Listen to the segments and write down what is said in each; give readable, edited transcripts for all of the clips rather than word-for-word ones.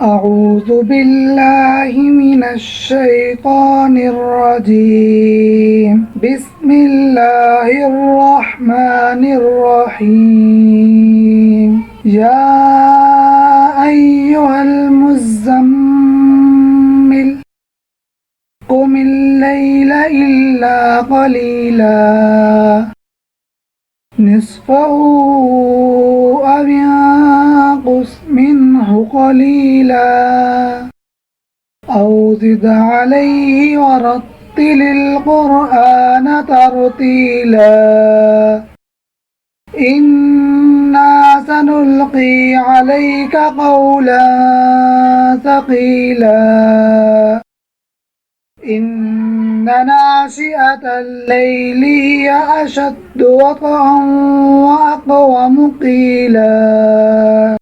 أعوذ بالله من الشيطان الرجيم. بسم الله الرحمن الرحيم. يا أيها المزمل قم الليل إلا قليلا نصفه أو انقص منه قليلا أو زد عليه ورتل القرآن ترتيلا إنا سنلقي عليك قولا ثقيلا إن ناشئة الليل هي أشد وطئا وأقوم قيلا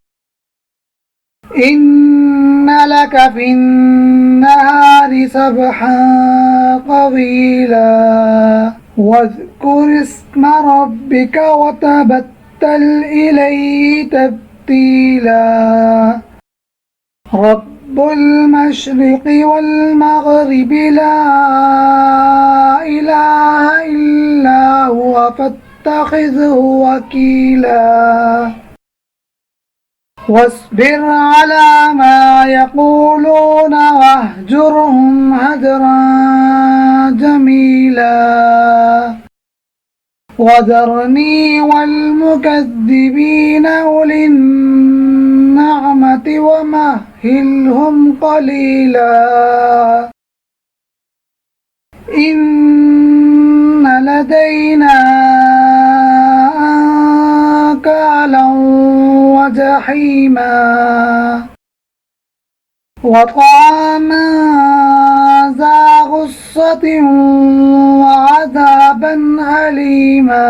إن لك في النهار سبحا طويلا واذكر اسم ربك وتبتل إليه تبتيلا رب المشرق والمغرب لا إله إلا هو فاتخذه وكيلا واصبر على ما يقولون واهجرهم هجرا جميلا وذرني والمكذبين أولي النعمة ومهلهم قليلا إن لدينا أنكالا وجحيما وطعاما ذا غصة وعذابا أليما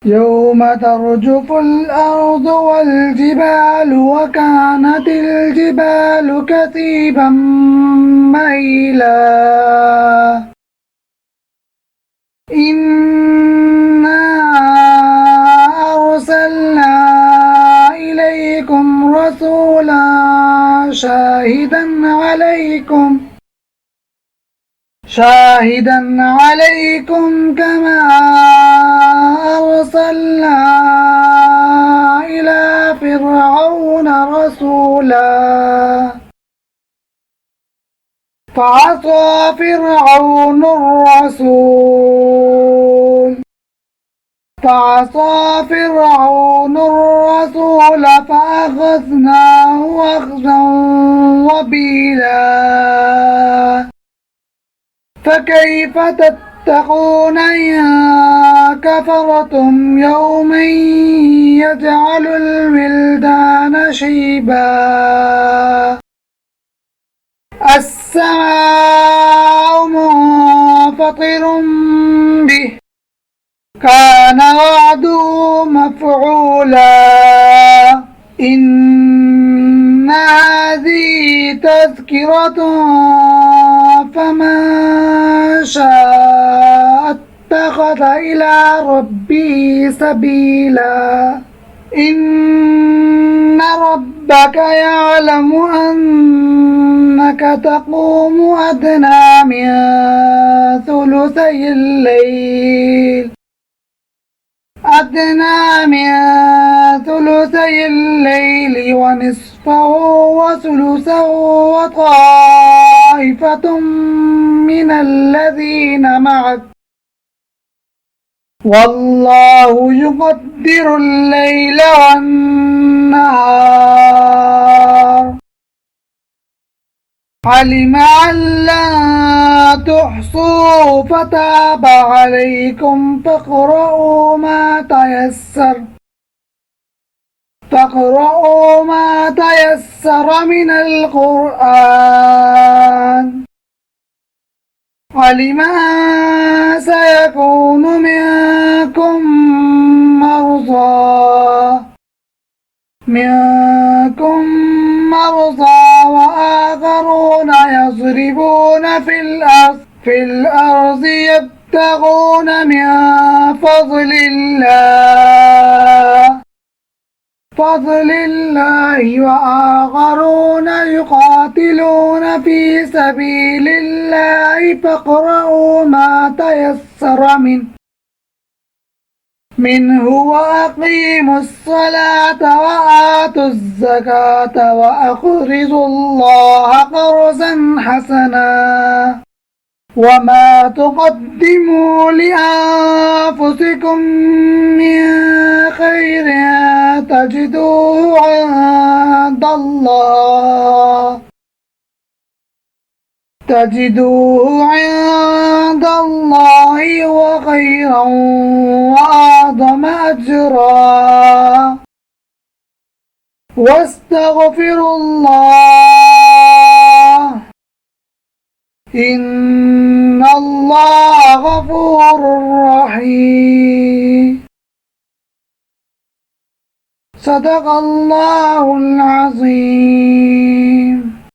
يوم ترجف الأرض والجبال وكانت الجبال كثيبا مهيلا إنا أرسلنا إليكم رسولا شاهدا عليكم كما أرسلنا إلى فرعون رسولا فعصى فرعون الرسول فأخذناه أخذا وبيلا فكيف تتقون إن كفرتم يوما يجعل الولدان شيبا السماء منفطر به كان وعده مفعولا إن هذه تذكرة فمن شاء اتخذ إلى ربه سبيلا إن ربك يعلم أنك تقوم أدنى من ثلثي الليل ونصفه وثلثه وطائفة من الذين معك والله يقدر الليل والنهار علم أن لن تحصوا فتاب عليكم فاقرؤوا ما تيسر من القرآن علم أن سيكون منكم مرضى وآخرون يضربون في الأرض يبتغون من فضل الله وآخرون يقاتلون في سبيل الله فاقرؤوا ما تيسر منه وأقيموا الصلاة وآتوا الزكاة وأقرضوا الله قرضا حسنا وما تقدموا لأنفسكم من خير تجدوه عند الله وخيرا وأعظم أجرا واستغفروا الله إن الله غفور رحيم صدق الله العظيم